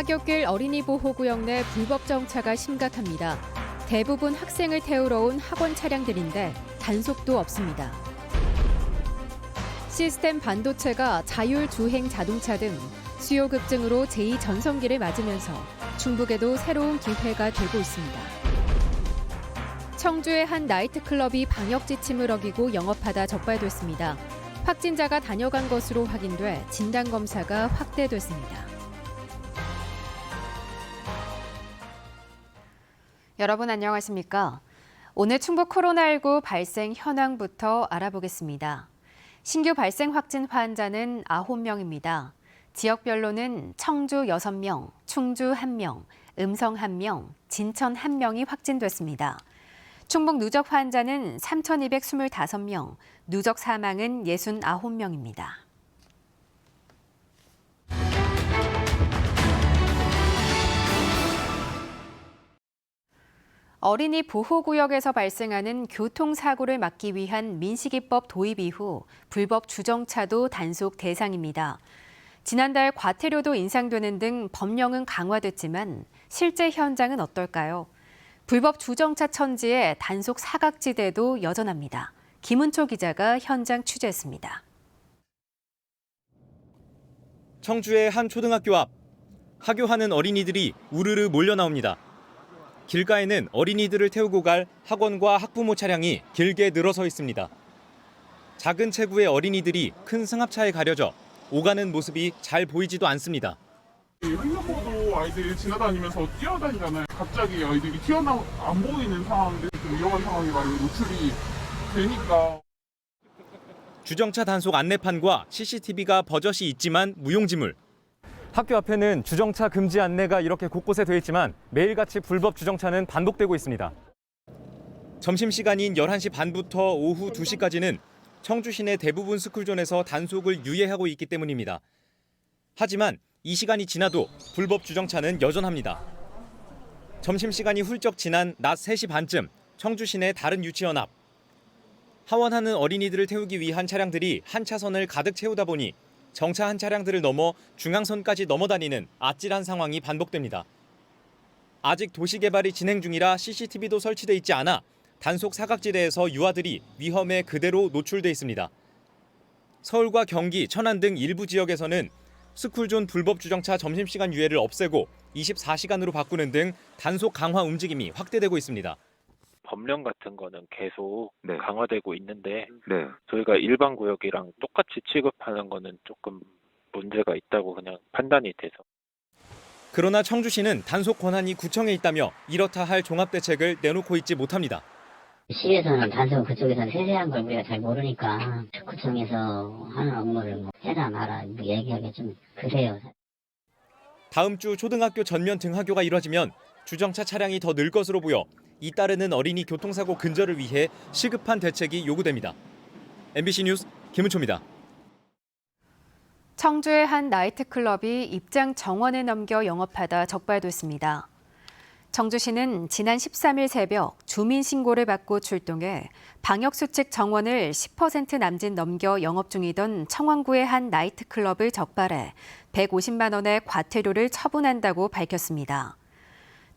하굣길 어린이 보호구역 내 불법 정차가 심각합니다. 대부분 학생을 태우러 온 학원 차량들인데 단속도 없습니다. 시스템 반도체가 자율 주행 자동차 등 수요 급증으로 제2전성기를 맞으면서 충북에도 새로운 기회가 되고 있습니다. 청주의 한 나이트클럽이 방역 지침을 어기고 영업하다 적발됐습니다. 확진자가 다녀간 것으로 확인돼 진단검사가 확대됐습니다. 여러분 안녕하십니까? 오늘 충북 코로나19 발생 현황부터 알아보겠습니다. 신규 발생 확진 환자는 9명입니다. 지역별로는 청주 6명, 충주 1명, 음성 1명, 진천 1명이 확진됐습니다. 충북 누적 환자는 3,225명, 누적 사망은 69명입니다. 어린이 보호구역에서 발생하는 교통사고를 막기 위한 민식이법 도입 이후 불법 주정차도 단속 대상입니다. 지난달 과태료도 인상되는 등 법령은 강화됐지만 실제 현장은 어떨까요? 불법 주정차 천지에 단속 사각지대도 여전합니다. 김은초 기자가 현장 취재했습니다. 청주의 한 초등학교 앞, 하교하는 어린이들이 우르르 몰려 나옵니다. 길가에는 어린이들을 태우고 갈 학원과 학부모 차량이 길게 늘어서 있습니다. 작은 체구의 어린이들이 큰 승합차에 가려져 오가는 모습이 잘 보이지도 않습니다. 횡단보도 아이들이 지나다니면서 뛰어다니잖아요. 갑자기 아이들이 안 보이는 상황인데 좀 위험한 상황이 많이 노출이 되니까. 주정차 단속 안내판과 CCTV가 버젓이 있지만 무용지물. 학교 앞에는 주정차 금지 안내가 이렇게 곳곳에 돼 있지만 매일같이 불법 주정차는 반복되고 있습니다. 점심시간인 11시 반부터 오후 2시까지는 청주 시내 대부분 스쿨존에서 단속을 유예하고 있기 때문입니다. 하지만 이 시간이 지나도 불법 주정차는 여전합니다. 점심시간이 훌쩍 지난 낮 3시 반쯤 청주 시내 다른 유치원 앞. 하원하는 어린이들을 태우기 위한 차량들이 한 차선을 가득 채우다 보니 정차한 차량들을 넘어 중앙선까지 넘어다니는 아찔한 상황이 반복됩니다. 아직 도시개발이 진행 중이라 CCTV도 설치돼 있지 않아 단속 사각지대에서 유아들이 위험에 그대로 노출돼 있습니다. 서울과 경기, 천안 등 일부 지역에서는 스쿨존 불법 주정차 점심시간 유예를 없애고 24시간으로 바꾸는 등 단속 강화 움직임이 확대되고 있습니다. 법령 같은 거는 계속 네. 강화되고 있는데 네. 저희가 일반 구역이랑 똑같이 취급하는 거는 조금 문제가 있다고 그냥 판단이 돼서. 그러나 청주시는 단속 권한이 구청에 있다며 이렇다 할 종합대책을 내놓고 있지 못합니다. 시에서는 단속 그쪽에서는 세세한 걸 우리가 잘 모르니까 구청에서 하는 업무를 뭐 해라 마라 뭐 얘기하기 좀 그래요. 다음 주 초등학교 전면 등하교가 이뤄지면 주정차 차량이 더 늘 것으로 보여 잇따르는 어린이 교통사고 근절을 위해 시급한 대책이 요구됩니다. MBC 뉴스 김은초입니다. 청주의 한 나이트클럽이 입장 정원을 넘겨 영업하다 적발됐습니다. 청주시는 지난 13일 새벽 주민 신고를 받고 출동해 방역수칙 정원을 10% 남짓 넘겨 영업 중이던 청원구의 한 나이트클럽을 적발해 150만 원의 과태료를 처분한다고 밝혔습니다.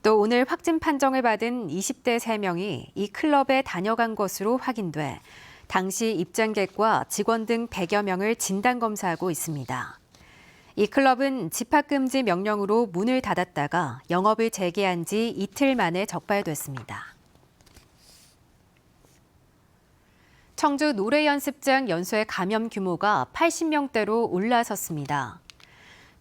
또 오늘 확진 판정을 받은 20대 3명이 이 클럽에 다녀간 것으로 확인돼 당시 입장객과 직원 등 100여 명을 진단검사하고 있습니다. 이 클럽은 집합금지 명령으로 문을 닫았다가 영업을 재개한 지 이틀 만에 적발됐습니다. 청주 노래연습장 연수의 감염 규모가 80명대로 올라섰습니다.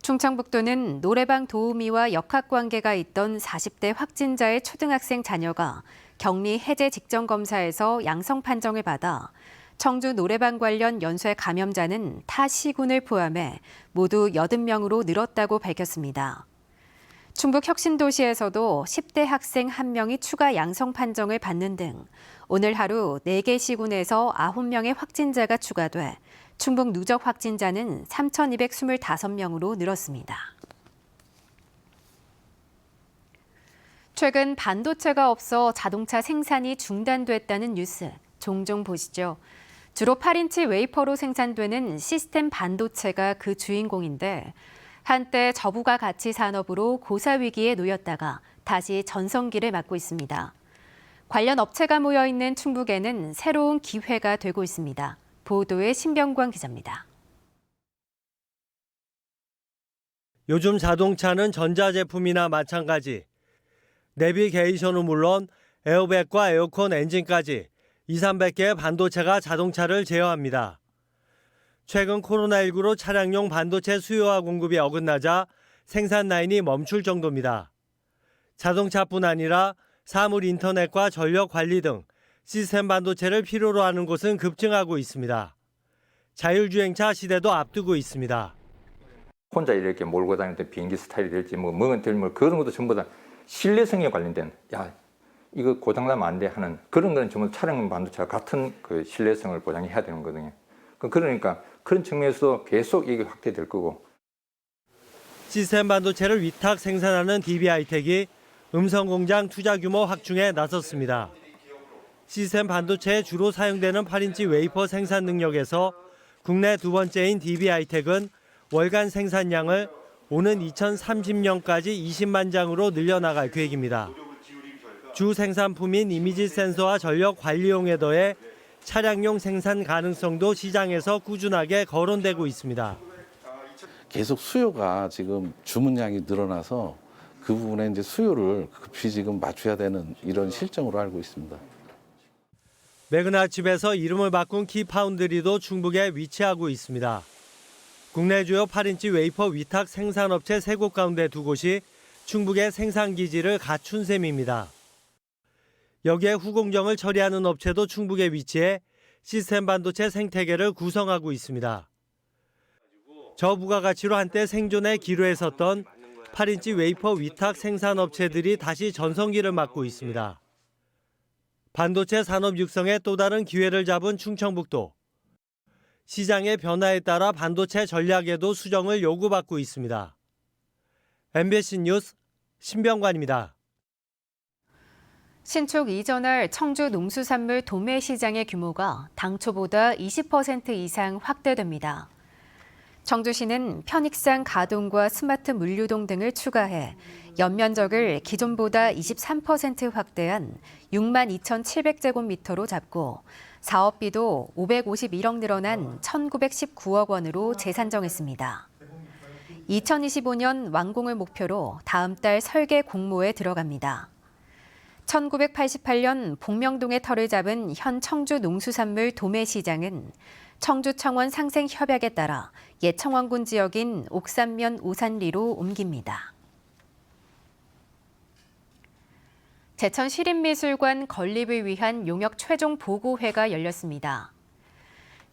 충청북도는 노래방 도우미와 역학관계가 있던 40대 확진자의 초등학생 자녀가 격리 해제 직전 검사에서 양성 판정을 받아 청주 노래방 관련 연쇄 감염자는 타 시군을 포함해 모두 80명으로 늘었다고 밝혔습니다. 충북 혁신도시에서도 10대 학생 1명이 추가 양성 판정을 받는 등 오늘 하루 4개 시군에서 9명의 확진자가 추가돼 충북 누적 확진자는 3,225명으로 늘었습니다. 최근 반도체가 없어 자동차 생산이 중단됐다는 뉴스 종종 보시죠. 주로 8인치 웨이퍼로 생산되는 시스템 반도체가 그 주인공인데 한때 저부가 가치 산업으로 고사 위기에 놓였다가 다시 전성기를 맞고 있습니다. 관련 업체가 모여 있는 충북에는 새로운 기회가 되고 있습니다. 보도에 신병광 기자입니다. 요즘 자동차는 전자제품이나 마찬가지. 내비게이션은 물론 에어백과 에어컨 엔진까지 200~300개의 반도체가 자동차를 제어합니다. 최근 코로나19로 차량용 반도체 수요와 공급이 어긋나자 생산 라인이 멈출 정도입니다. 자동차뿐 아니라 사물 인터넷과 전력 관리 등 시스템 반도체를 필요로 하는 곳은 급증하고 있습니다. 자율주행차 시대도 앞두고 있습니다. 혼자 이렇게 몰고 다닐 때 비행기 스타일이 될지 뭐가 될지 그런 것도 전부 다 신뢰성에 관련된 이거 고장나면 안 돼 하는 그런 건 전부 차량 반도체와 같은 그 신뢰성을 보장해야 되는 거거든요. 그러니까 그런 측면에서도 계속 이게 확대될 거고. 시스템 반도체를 위탁 생산하는 DB하이텍이 음성 공장 투자 규모 확충에 나섰습니다. 시스템 반도체에 주로 사용되는 8인치 웨이퍼 생산 능력에서 국내 두 번째인 DB하이텍은 월간 생산량을 오는 2030년까지 20만 장으로 늘려나갈 계획입니다. 주 생산품인 이미지 센서와 전력 관리용에 더해 차량용 생산 가능성도 시장에서 꾸준하게 거론되고 있습니다. 계속 수요가 지금 주문량이 늘어나서 그 부분에 이제 수요를 급히 지금 맞춰야 되는 이런 실정으로 알고 있습니다. 매그나칩에서 이름을 바꾼 키파운드리도 충북에 위치하고 있습니다. 국내 주요 8인치 웨이퍼 위탁 생산업체 3곳 가운데 2곳이 충북의 생산기지를 갖춘 셈입니다. 여기에 후공정을 처리하는 업체도 충북에 위치해 시스템 반도체 생태계를 구성하고 있습니다. 저부가가치로 한때 생존의 기로에 섰던 8인치 웨이퍼 위탁 생산업체들이 다시 전성기를 맞고 있습니다. 반도체 산업 육성에 또 다른 기회를 잡은 충청북도. 시장의 변화에 따라 반도체 전략에도 수정을 요구받고 있습니다. MBC 뉴스 신병관입니다. 신축 이전할 청주 농수산물 도매 시장의 규모가 당초보다 20% 이상 확대됩니다. 청주시는 편익상 가동과 스마트 물류동 등을 추가해 연면적을 기존보다 23% 확대한 62,700제곱미터로 잡고 사업비도 551억 늘어난 1,919억 원으로 재산정했습니다. 2025년 완공을 목표로 다음 달 설계 공모에 들어갑니다. 1988년 복명동의 터를 잡은 현 청주 농수산물 도매시장은 청주 청원 상생 협약에 따라 옛 청원군 지역인 옥산면 오산리로 옮깁니다. 제천 시립미술관 건립을 위한 용역 최종 보고회가 열렸습니다.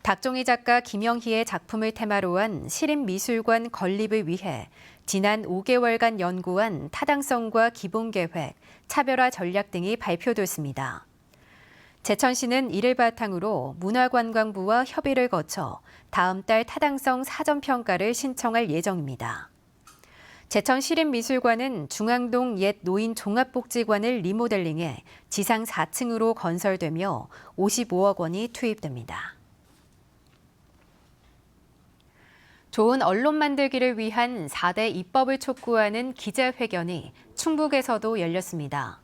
닥종희 작가 김영희의 작품을 테마로 한 시립미술관 건립을 위해 지난 5개월간 연구한 타당성과 기본계획, 차별화 전략 등이 발표됐습니다. 제천시는 이를 바탕으로 문화관광부와 협의를 거쳐 다음 달 타당성 사전평가를 신청할 예정입니다. 제천시립미술관은 중앙동 옛 노인종합복지관을 리모델링해 지상 4층으로 건설되며 55억 원이 투입됩니다. 좋은 언론 만들기를 위한 4대 입법을 촉구하는 기자회견이 충북에서도 열렸습니다.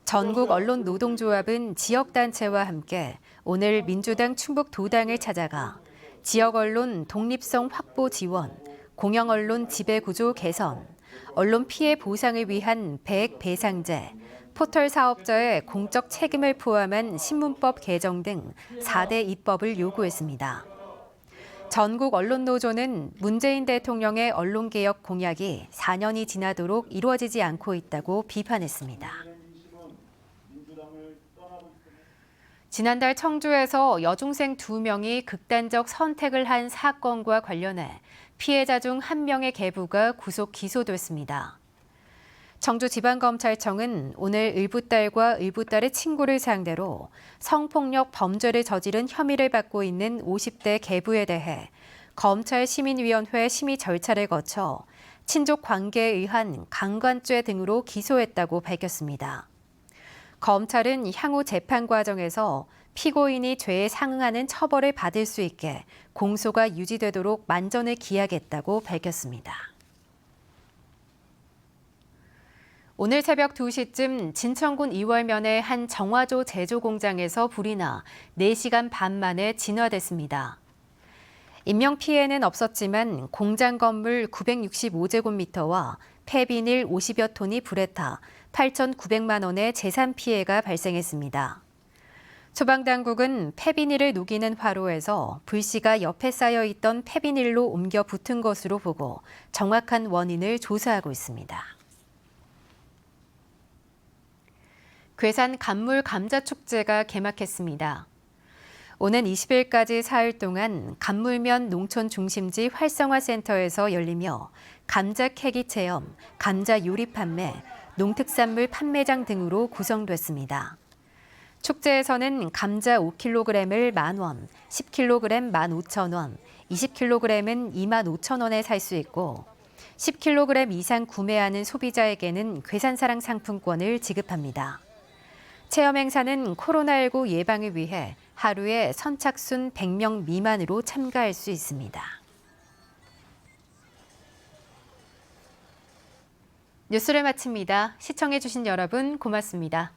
전국 언론 노동조합은 지역단체와 함께 오늘 민주당 충북도당을 찾아가 지역 언론 독립성 확보 지원, 공영 언론 지배구조 개선, 언론 피해 보상을 위한 배액 배상제, 포털 사업자의 공적 책임을 포함한 신문법 개정 등 4대 입법을 요구했습니다. 전국 언론노조는 문재인 대통령의 언론개혁 공약이 4년이 지나도록 이루어지지 않고 있다고 비판했습니다. 지난달 청주에서 여중생 2명이 극단적 선택을 한 사건과 관련해 피해자 중 1명의 계부가 구속 기소됐습니다. 청주지방검찰청은 오늘 을부딸과 을부딸의 친구를 상대로 성폭력 범죄를 저지른 혐의를 받고 있는 50대 계부에 대해 검찰시민위원회 심의 절차를 거쳐 친족 관계에 의한 강간죄 등으로 기소했다고 밝혔습니다. 검찰은 향후 재판 과정에서 피고인이 죄에 상응하는 처벌을 받을 수 있게 공소가 유지되도록 만전을 기하겠다고 밝혔습니다. 오늘 새벽 2시쯤 진천군 이월면의 한 정화조 제조 공장에서 불이 나 4시간 반 만에 진화됐습니다. 인명피해는 없었지만 공장 건물 965제곱미터와 폐비닐 50여 톤이 불에 타 8,900만 원의 재산 피해가 발생했습니다. 소방당국은 폐비닐을 녹이는 화로에서 불씨가 옆에 쌓여 있던 폐비닐로 옮겨 붙은 것으로 보고 정확한 원인을 조사하고 있습니다. 괴산 간물 감자 축제가 개막했습니다. 오는 20일까지 사흘 동안 간물면 농촌 중심지 활성화센터에서 열리며 감자 캐기 체험, 감자 요리 판매, 농특산물 판매장 등으로 구성됐습니다. 축제에서는 감자 5kg을 10,000원, 10kg 15,000원, 20kg은 25,000원에 살 수 있고 10kg 이상 구매하는 소비자에게는 괴산사랑 상품권을 지급합니다. 체험 행사는 코로나19 예방을 위해 하루에 선착순 100명 미만으로 참가할 수 있습니다. 뉴스를 마칩니다. 시청해주신 여러분 고맙습니다.